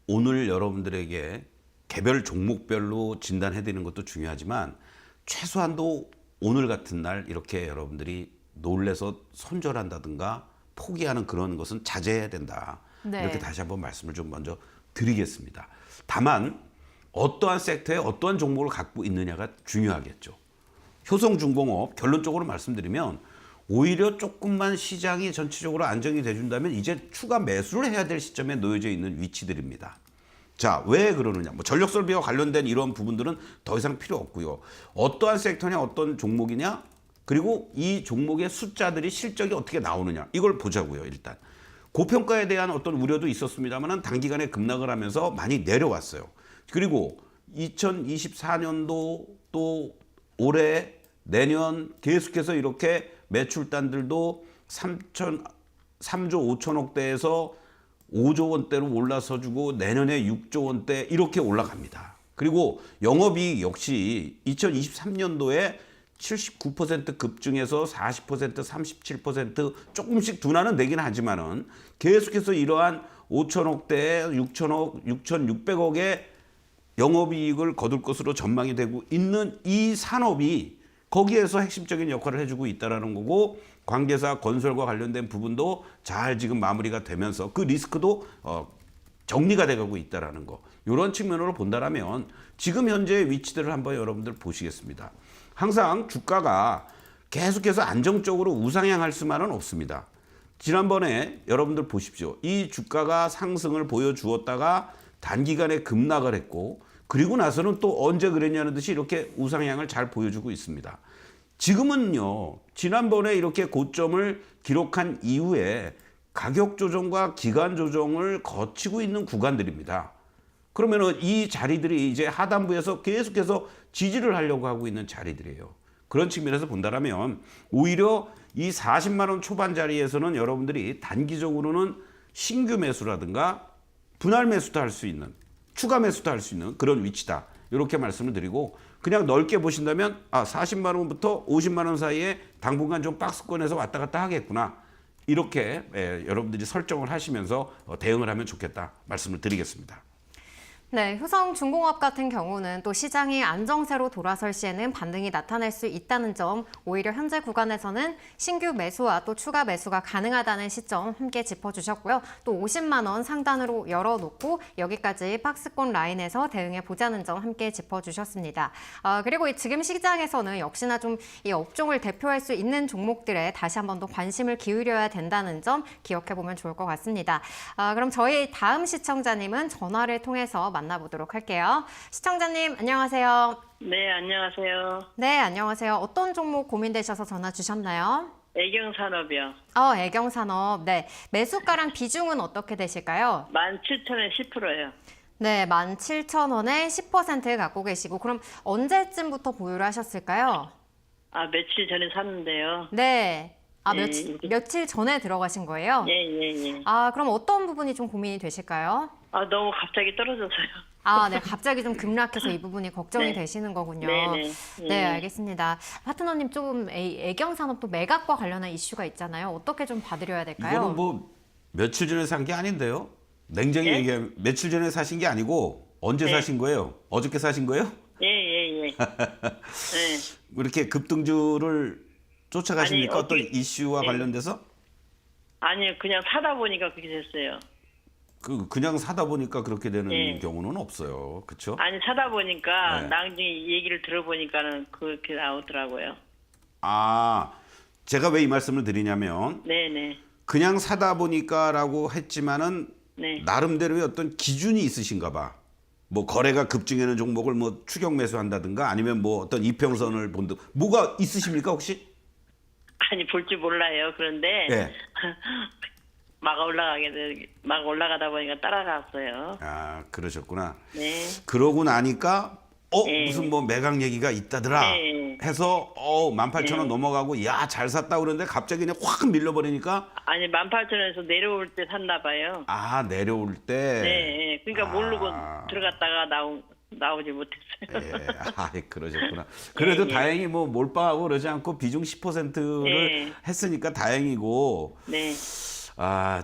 오늘 여러분들에게 개별 종목별로 진단해드리는 것도 중요하지만 최소한도 오늘 같은 날 이렇게 여러분들이 놀래서 손절한다든가 포기하는 그런 것은 자제해야 된다. 네. 이렇게 다시 한번 말씀을 좀 먼저 드리겠습니다. 다만 어떠한 섹터에 어떠한 종목을 갖고 있느냐가 중요하겠죠. 효성중공업 결론적으로 말씀드리면 오히려 조금만 시장이 전체적으로 안정이 돼준다면 이제 추가 매수를 해야 될 시점에 놓여져 있는 위치들입니다. 자, 왜 그러느냐? 뭐 전력설비와 관련된 이런 부분들은 더 이상 필요 없고요. 어떠한 섹터냐, 어떤 종목이냐, 그리고 이 종목의 숫자들이 실적이 어떻게 나오느냐 이걸 보자고요. 일단 고평가에 대한 어떤 우려도 있었습니다만 단기간에 급락을 하면서 많이 내려왔어요. 그리고 2024년도 또 올해 내년 계속해서 이렇게 매출단들도 3조 5천억대에서 5조 원대로 올라서주고 내년에 6조 원대 이렇게 올라갑니다. 그리고 영업이익 역시 2023년도에 79% 급증해서 40%, 37% 조금씩 둔화는 되긴 하지만은 계속해서 이러한 5천억대에 6천억, 6,600억의 영업이익을 거둘 것으로 전망이 되고 있는 이 산업이 거기에서 핵심적인 역할을 해주고 있다는 거고 관계사 건설과 관련된 부분도 잘 지금 마무리가 되면서 그 리스크도 정리가 돼가고 있다는 거. 이런 측면으로 본다면 지금 현재의 위치들을 한번 여러분들 보시겠습니다. 항상 주가가 계속해서 안정적으로 우상향할 수만은 없습니다. 지난번에 여러분들 보십시오. 이 주가가 상승을 보여주었다가 단기간에 급락을 했고 그리고 나서는 또 언제 그랬냐는 듯이 이렇게 우상향을 잘 보여주고 있습니다. 지금은요, 지난번에 이렇게 고점을 기록한 이후에 가격 조정과 기간 조정을 거치고 있는 구간들입니다. 그러면은 이 자리들이 이제 하단부에서 계속해서 지지를 하려고 하고 있는 자리들이에요. 그런 측면에서 본다면 오히려 이 40만 원 초반 자리에서는 여러분들이 단기적으로는 신규 매수라든가 분할 매수도 할 수 있는 추가 매수도 할 수 있는 그런 위치다. 이렇게 말씀을 드리고 그냥 넓게 보신다면 40만 원부터 50만 원 사이에 당분간 좀 박스권에서 왔다 갔다 하겠구나. 이렇게 여러분들이 설정을 하시면서 대응을 하면 좋겠다 말씀을 드리겠습니다. 네, 효성중공업 같은 경우는 또 시장이 안정세로 돌아설 시에는 반등이 나타날 수 있다는 점, 오히려 현재 구간에서는 신규 매수와 또 추가 매수가 가능하다는 시점 함께 짚어주셨고요. 또 50만 원 상단으로 열어놓고 여기까지 박스권 라인에서 대응해 보자는 점 함께 짚어주셨습니다. 그리고 지금 시장에서는 역시나 좀 이 업종을 대표할 수 있는 종목들에 다시 한 번 더 관심을 기울여야 된다는 점 기억해 보면 좋을 것 같습니다. 그럼 저희 다음 시청자님은 전화를 통해서 만나보도록 할게요. 시청자님 안녕하세요. 네, 안녕하세요. 네, 안녕하세요. 어떤 종목 고민되셔서 전화 주셨나요? 애경산업이요. 애경산업. 네, 매수가랑 비중은 어떻게 되실까요? 17,000에 10%예요. 네, 17,000원에 10% 갖고 계시고 그럼 언제쯤부터 보유를 하셨을까요? 며칠 전에 샀는데요. 네. 네. 며칠 전에 들어가신 거예요? 예. 그럼 어떤 부분이 좀 고민이 되실까요? 너무 갑자기 떨어져서요. 네, 갑자기 좀 급락해서 이 부분이 걱정이 네. 되시는 거군요. 네. 네, 알겠습니다. 파트너님 조금 애경산업도 매각과 관련한 이슈가 있잖아요. 어떻게 좀 봐드려야 될까요? 이거는 뭐 며칠 전에 산 게 아닌데요. 냉정히 네? 얘기하면 며칠 전에 사신 게 아니고 언제 네. 사신 거예요? 어저께 사신 거예요? 예. 네. 이렇게 급등주를 쫓아가십니까? 아니, 어떤 이슈와 네. 관련돼서? 아니요, 그냥 사다 보니까 그렇게 됐어요. 그냥 사다 보니까 그렇게 되는 네. 경우는 없어요. 그렇죠? 아니, 사다 보니까 네. 나중에 얘기를 들어보니까는 그렇게 나오더라고요. 제가 왜 이 말씀을 드리냐면 네네. 그냥 사다 보니까라고 했지만은 네. 나름대로의 어떤 기준이 있으신가 봐. 뭐 거래가 급증하는 종목을 뭐 추격 매수한다든가 아니면 뭐 어떤 이평선을 본다. 뭐가 있으십니까 혹시? 아니, 볼 줄 몰라요. 그런데 네. 막 올라가다 보니까 따라갔어요. 그러셨구나. 네. 그러고 나니까 네. 무슨 뭐 매각 얘기가 있다더라 네. 해서 18,000원 넘어가고 야, 잘 샀다 그러는데 갑자기 그냥 확 밀려버리니까 18,000원에서 내려올 때 샀나 봐요. 내려올 때 네. 그러니까 모르고 들어갔다가 나오지 못했어요. 그러셨구나. 그래도 네. 다행히 뭐 몰빵하고 그러지 않고 비중 10%를 네. 했으니까 다행이고 네.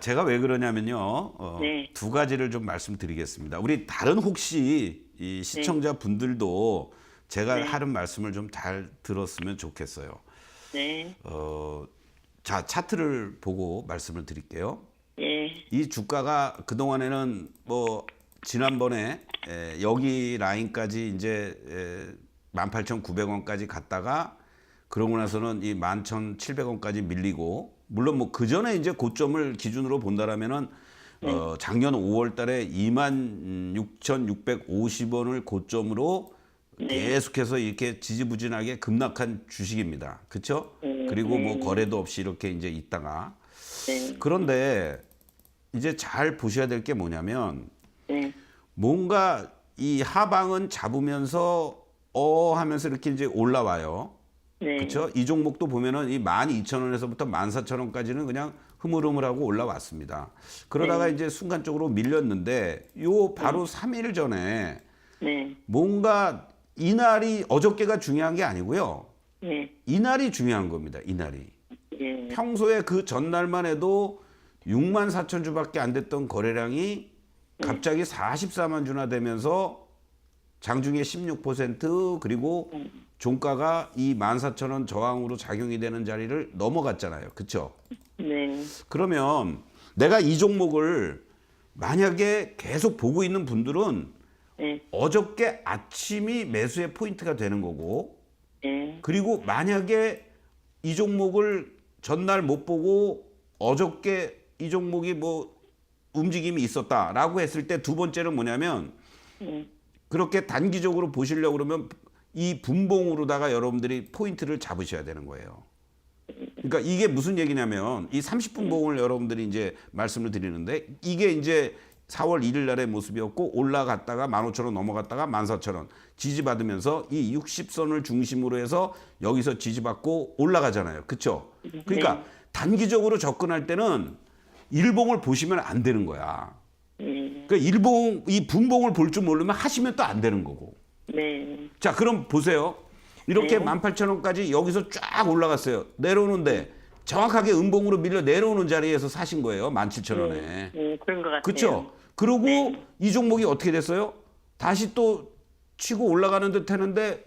제가 왜 그러냐면요. 네. 두 가지를 좀 말씀드리겠습니다. 우리 다른 혹시 이 시청자 분들도 제가 네. 하는 말씀을 좀 잘 들었으면 좋겠어요. 네. 자, 차트를 보고 말씀을 드릴게요. 예. 이 주가가 그동안에는 뭐 지난번에 여기 라인까지 이제 18,900원까지 갔다가 그러고 나서는 이 11,700원까지 밀리고 물론 뭐 그 전에 이제 고점을 기준으로 본다라면은 작년 5월 달에 26,650원을 고점으로 계속해서 이렇게 지지부진하게 급락한 주식입니다. 그렇죠? 그리고 뭐 거래도 없이 이렇게 이제 있다가 네. 그런데 이제 잘 보셔야 될 게 뭐냐면 네. 뭔가 이 하방은 잡으면서 하면서 이렇게 이제 올라와요. 네. 그렇죠? 이 종목도 보면은 이 12,000원에서부터 14,000원까지는 그냥 흐물흐물하고 올라왔습니다. 그러다가 이제 순간적으로 밀렸는데 요 바로 3일 전에 네. 뭔가 이날이 어저께가 중요한 게 아니고요. 네. 이날이 중요한 겁니다. 이날이. 예. 평소에 그 전날만 해도 64,000주밖에 안 됐던 거래량이 갑자기 44만 주나 되면서 장중에 16% 그리고 종가가 이 14,000원 저항으로 작용이 되는 자리를 넘어갔잖아요. 그렇죠? 네. 그러면 내가 이 종목을 만약에 계속 보고 있는 분들은 네. 어저께 아침이 매수의 포인트가 되는 거고 네. 그리고 만약에 이 종목을 전날 못 보고 어저께 이 종목이 뭐 움직임이 있었다라고 했을 때 두 번째는 뭐냐면 그렇게 단기적으로 보시려고 그러면 이 분봉으로다가 여러분들이 포인트를 잡으셔야 되는 거예요. 그러니까 이게 무슨 얘기냐면 이 30분 봉을 여러분들이 이제 말씀을 드리는데 이게 이제 4월 1일 날의 모습이었고 올라갔다가 15,000원 넘어갔다가 14,000원 지지받으면서 이 60선을 중심으로 해서 여기서 지지받고 올라가잖아요. 그렇죠? 그러니까 단기적으로 접근할 때는 일봉을 보시면 안 되는 거야. 그러니까 일봉 이 분봉을 볼 줄 모르면 하시면 또 안 되는 거고. 네. 자, 그럼 보세요. 이렇게 네. 18,000원까지 여기서 쫙 올라갔어요. 내려오는데 정확하게 음봉으로 밀려 내려오는 자리에서 사신 거예요. 17,000원에. 네, 그런 것 같아요. 그렇죠? 그리고 이 종목이 어떻게 됐어요? 다시 또 치고 올라가는 듯 하는데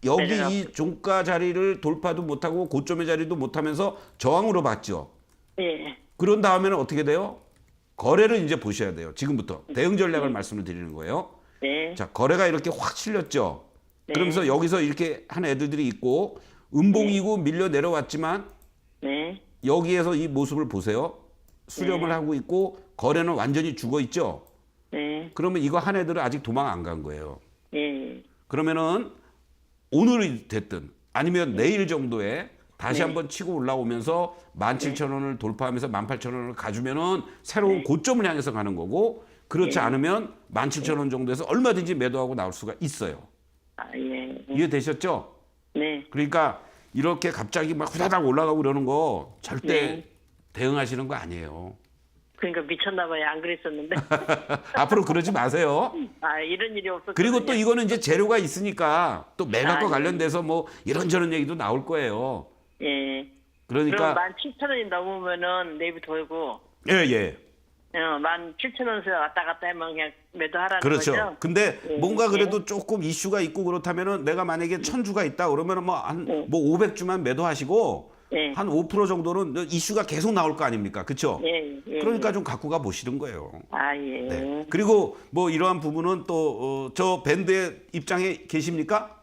여기 내려가고. 이 종가 자리를 돌파도 못하고 고점의 자리도 못하면서 저항으로 봤죠. 네. 그런 다음에는 어떻게 돼요? 거래를 이제 보셔야 돼요. 지금부터 대응 전략을 말씀을 드리는 거예요. 네. 자, 거래가 이렇게 확 실렸죠. 네. 그러면서 여기서 이렇게 한 애들이 있고 음봉이고 밀려 내려왔지만 네. 여기에서 이 모습을 보세요. 수렴을 하고 있고 거래는 완전히 죽어 있죠. 네. 그러면 이거 한 애들은 아직 도망 안 간 거예요. 네. 그러면은 오늘이 됐든 아니면 내일 정도에 다시 한번 치고 올라오면서 17,000원을 돌파하면서 18,000원을 가주면은 새로운 고점을 향해서 가는 거고 그렇지 않으면 17,000원 정도에서 얼마든지 매도하고 나올 수가 있어요. 아, 예. 이해되셨죠? 네. 그러니까 이렇게 갑자기 막 후다닥 올라가고 그러는 거 절대 네. 대응하시는 거 아니에요. 그러니까 미쳤나 봐요. 안 그랬었는데. 앞으로 그러지 마세요. 아, 이런 일이 없었거든요. 그리고 또 이거는 이제 재료가 있으니까 또 매각과 아, 관련돼서 뭐 이런저런 얘기도 나올 거예요. 예. 그러니까 그럼 17,000원이 넘으면은 내비 돌고 예. 17,000원에서 왔다 갔다 하면 그냥 매도하라는 그렇죠. 거죠? 근데 예, 뭔가 예. 그래도 조금 이슈가 있고 그렇다면은 내가 만약에 1,000주가 있다 그러면은 뭐 한 뭐 500주만 매도하시고 예. 한 5% 정도는 이슈가 계속 나올 거 아닙니까? 그렇죠? 예, 예. 그러니까 좀 갖고 가 보시는 거예요. 아, 예. 네. 그리고 뭐 이러한 부분은 또 저 밴드의 입장에 계십니까?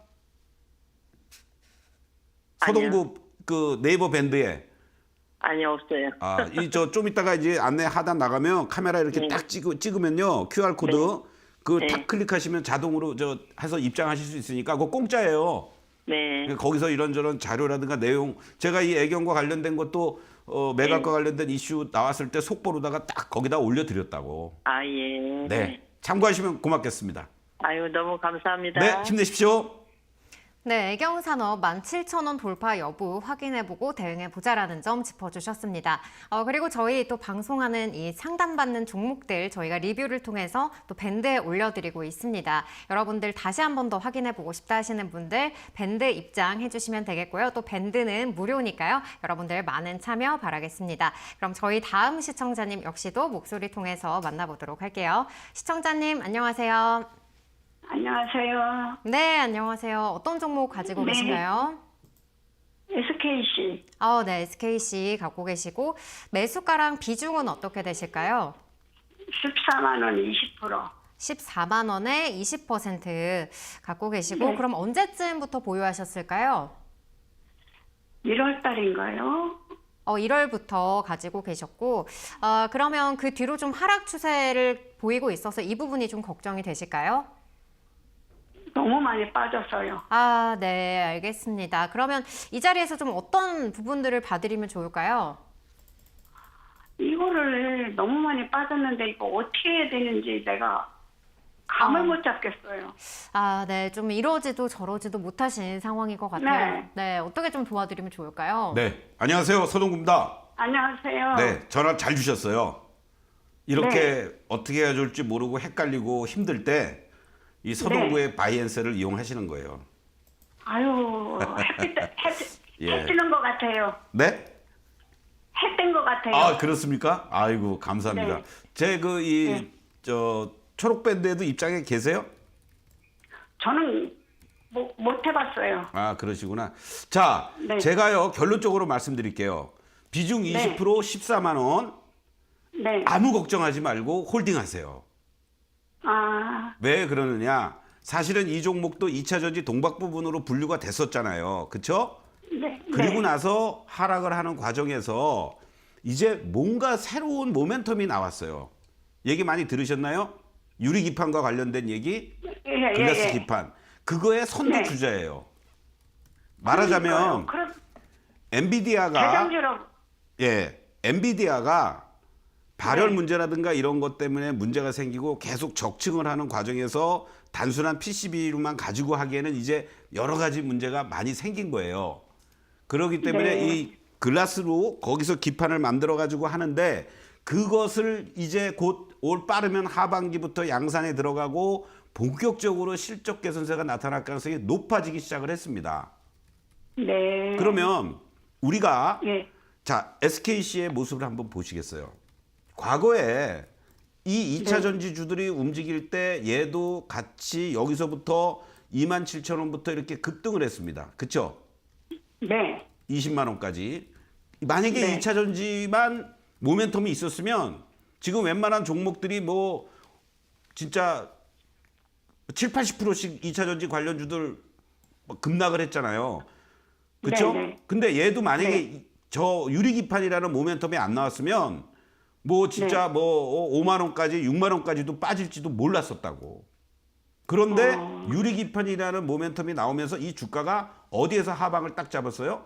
서동구 그 네이버 밴드에 아니, 없어요. 이 저 좀 이따가 이제 안내 하단 나가면 카메라 이렇게 딱 찍으면요 QR 코드 그 네. 탁 클릭하시면 자동으로 저 해서 입장하실 수 있으니까 그거 공짜예요. 네. 거기서 이런저런 자료라든가 내용 제가 이 애경과 관련된 것도 매각과 관련된 이슈 나왔을 때 속보로다가 딱 거기다 올려드렸다고. 아, 예. 네, 참고하시면 고맙겠습니다. 아유, 너무 감사합니다. 네, 힘내십시오. 네, 애경산업 17,000원 돌파 여부 확인해보고 대응해보자라는 점 짚어주셨습니다. 그리고 저희 또 방송하는 이 상담받는 종목들 저희가 리뷰를 통해서 또 밴드에 올려드리고 있습니다. 여러분들 다시 한 번 더 확인해보고 싶다 하시는 분들 밴드 입장해주시면 되겠고요. 또 밴드는 무료니까요. 여러분들 많은 참여 바라겠습니다. 그럼 저희 다음 시청자님 역시도 목소리 통해서 만나보도록 할게요. 시청자님 안녕하세요. 안녕하세요. 네, 안녕하세요. 어떤 종목 가지고 네. 계신가요? SKC 네, SKC 갖고 계시고 매수가랑 비중은 어떻게 되실까요? 14만 원 20%. 14만 원에 20% 갖고 계시고 네. 그럼 언제쯤부터 보유하셨을까요? 1월 달인가요? 1월부터 가지고 계셨고 그러면 그 뒤로 좀 하락 추세를 보이고 있어서 이 부분이 좀 걱정이 되실까요? 너무 많이 빠졌어요. 네, 알겠습니다. 그러면 이 자리에서 좀 어떤 부분들을 봐드리면 좋을까요? 이거를 너무 많이 빠졌는데 이거 어떻게 해야 되는지 내가 감을 못 잡겠어요. 네, 좀 이러지도 저러지도 못하신 상황인 것 같아요. 네, 어떻게 좀 도와드리면 좋을까요? 네, 안녕하세요. 서동구입니다. 안녕하세요. 네, 전화 잘 주셨어요. 이렇게 어떻게 해야 될지 모르고 헷갈리고 힘들 때 이 서동구의 바이앤셀을 이용하시는 거예요. 아유, 예. 해 뜨는 것 같아요. 네? 해 뜬 것 같아요. 그렇습니까? 아이고, 감사합니다. 네. 제 초록 밴드에도 입장에 계세요? 저는 못 해봤어요. 그러시구나. 자, 네. 제가요 결론적으로 말씀드릴게요. 비중 20% 14만 원. 네. 아무 걱정하지 말고 홀딩하세요. 왜 그러느냐? 사실은 이 종목도 2차 전지 동박 부분으로 분류가 됐었잖아요. 그렇죠? 네. 그리고 네. 나서 하락을 하는 과정에서 이제 뭔가 새로운 모멘텀이 나왔어요. 얘기 많이 들으셨나요? 유리 기판과 관련된 얘기, 예, 글라스 기판. 그거의 선두 네. 주자예요. 말하자면 그럼 엔비디아가 대장주로 엔비디아가 발열 네. 문제라든가 이런 것 때문에 문제가 생기고 계속 적층을 하는 과정에서 단순한 PCB로만 가지고 하기에는 이제 여러 가지 문제가 많이 생긴 거예요. 그렇기 때문에 네. 이 글라스로 거기서 기판을 만들어 가지고 하는데 그것을 이제 곧 올 빠르면 하반기부터 양산에 들어가고 본격적으로 실적 개선세가 나타날 가능성이 높아지기 시작을 했습니다. 네. 그러면 우리가 예. 자, SKC의 모습을 한번 보시겠어요? 과거에 이 2차 전지주들이 움직일 때 얘도 같이 여기서부터 27,000원부터 이렇게 급등을 했습니다. 그렇죠? 네. 20만 원까지. 만약에 네. 2차 전지만 모멘텀이 있었으면 지금 웬만한 종목들이 뭐 진짜 7, 80%씩 2차 전지 관련주들 급락을 했잖아요. 그렇죠? 네, 네. 근데 얘도 만약에 네. 저 유리기판이라는 모멘텀이 안 나왔으면 뭐 진짜 네. 뭐 5만 원까지 6만 원까지도 빠질지도 몰랐었다고. 그런데 유리기판이라는 모멘텀이 나오면서 이 주가가 어디에서 하방을 딱 잡았어요?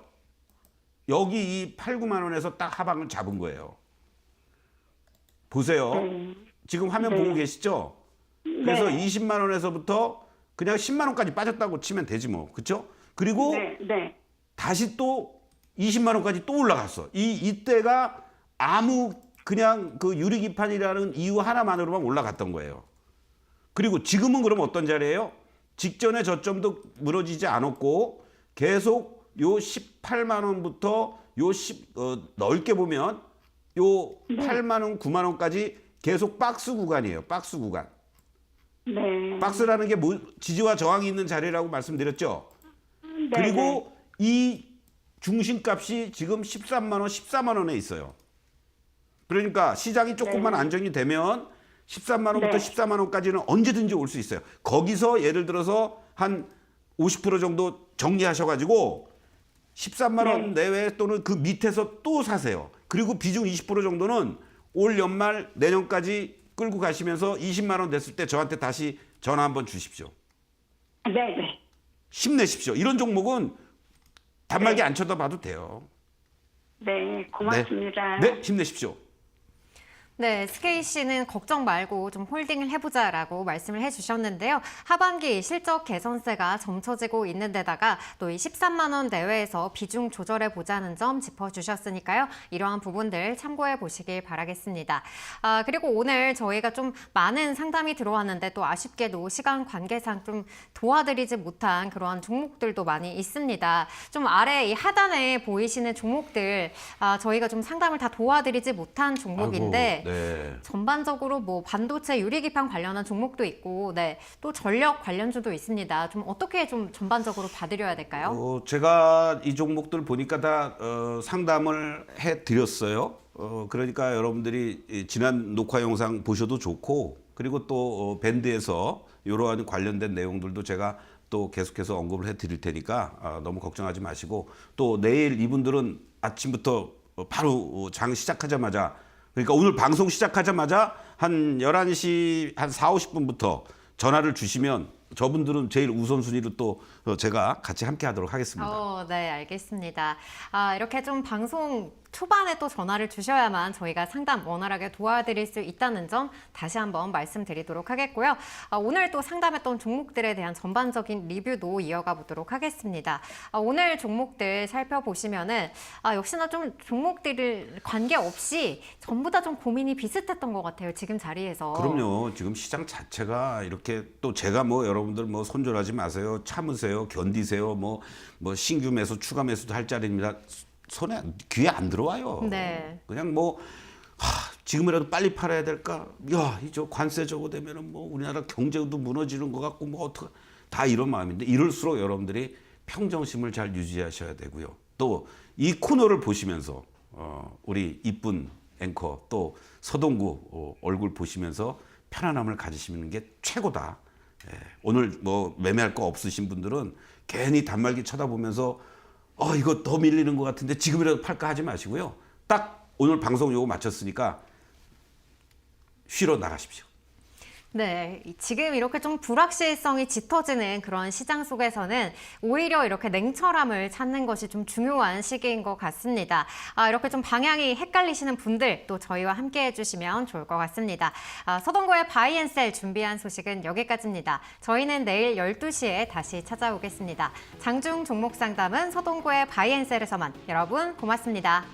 여기 이 8, 9만 원에서 딱 하방을 잡은 거예요. 보세요. 지금 화면 네. 보고 계시죠? 그래서 네. 20만 원에서부터 그냥 10만 원까지 빠졌다고 치면 되지 뭐. 그렇죠? 그리고 네. 네. 다시 또 20만 원까지 또 올라갔어. 이때가 아무 그냥 그 유리기판이라는 이유 하나만으로만 올라갔던 거예요. 그리고 지금은 그럼 어떤 자리예요? 직전에 저점도 무너지지 않았고 계속 요 18만 원부터 요 넓게 보면 요 8만 원, 9만 원까지 계속 박스 구간이에요. 박스 구간. 네. 박스라는 게 지지와 저항이 있는 자리라고 말씀드렸죠. 네. 그리고 이 중심값이 지금 13만 원, 14만 원에 있어요. 그러니까 시장이 조금만 안정이 되면 13만 원부터 네. 14만 원까지는 언제든지 올 수 있어요. 거기서 예를 들어서 한 50% 정도 정리하셔가지고 13만 원 내외 또는 그 밑에서 또 사세요. 그리고 비중 20% 정도는 올 연말 내년까지 끌고 가시면서 20만 원 됐을 때 저한테 다시 전화 한번 주십시오. 네. 네. 힘내십시오. 이런 종목은 단말기 안 쳐다봐도 돼요. 네. 고맙습니다. 네, 힘내십시오. 네, SKC는 걱정 말고 좀 홀딩을 해보자라고 말씀을 해주셨는데요. 하반기 실적 개선세가 점쳐지고 있는 데다가 또 이 13만 원 내외에서 비중 조절해보자는 점 짚어주셨으니까요. 이러한 부분들 참고해 보시길 바라겠습니다. 그리고 오늘 저희가 좀 많은 상담이 들어왔는데 또 아쉽게도 시간 관계상 좀 도와드리지 못한 그러한 종목들도 많이 있습니다. 좀 아래 이 하단에 보이시는 종목들 저희가 좀 상담을 다 도와드리지 못한 종목인데 아이고, 네. 전반적으로 뭐 반도체 유리기판 관련한 종목도 있고, 네, 또 전력 관련주도 있습니다. 좀 어떻게 좀 전반적으로 봐드려야 될까요? 제가 이 종목들 보니까 다 상담을 해드렸어요. 그러니까 여러분들이 지난 녹화 영상 보셔도 좋고, 그리고 또 밴드에서 이러한 관련된 내용들도 제가 또 계속해서 언급을 해드릴 테니까 너무 걱정하지 마시고, 또 내일 이분들은 아침부터 바로 장 시작하자마자, 그러니까 오늘 방송 시작하자마자 한 11시 한 4, 50분부터 전화를 주시면 저분들은 제일 우선순위로 또 제가 같이 함께 하도록 하겠습니다. 네, 알겠습니다. 이렇게 좀 방송 초반에 또 전화를 주셔야만 저희가 상담 원활하게 도와드릴 수 있다는 점 다시 한번 말씀드리도록 하겠고요. 오늘 또 상담했던 종목들에 대한 전반적인 리뷰도 이어가 보도록 하겠습니다. 오늘 종목들 살펴보시면은 역시나 좀 종목들을 관계없이 전부 다 좀 고민이 비슷했던 것 같아요. 지금 자리에서. 그럼요. 지금 시장 자체가 이렇게 또 제가 뭐 여러분들 뭐 손절하지 마세요. 참으세요. 견디세요. 뭐 신규 매수, 추가 매수도 할 자리입니다. 귀에 안 들어와요. 네. 그냥 뭐 지금이라도 빨리 팔아야 될까? 야, 저 관세 저거 되면은 뭐 우리나라 경제도 무너지는 것 같고 뭐 어떻게 다 이런 마음인데 이럴수록 여러분들이 평정심을 잘 유지하셔야 되고요. 또 이 코너를 보시면서 우리 이쁜 앵커 또 서동구 얼굴 보시면서 편안함을 가지시는 게 최고다. 오늘 뭐 매매할 거 없으신 분들은 괜히 단말기 쳐다보면서 이거 더 밀리는 것 같은데 지금이라도 팔까 하지 마시고요. 딱 오늘 방송 요거 마쳤으니까 쉬러 나가십시오. 네, 지금 이렇게 좀 불확실성이 짙어지는 그런 시장 속에서는 오히려 이렇게 냉철함을 찾는 것이 좀 중요한 시기인 것 같습니다. 이렇게 좀 방향이 헷갈리시는 분들 또 저희와 함께 해주시면 좋을 것 같습니다. 서동구의 바이앤셀 준비한 소식은 여기까지입니다. 저희는 내일 12시에 다시 찾아오겠습니다. 장중 종목 상담은 서동구의 바이앤셀에서만. 여러분 고맙습니다.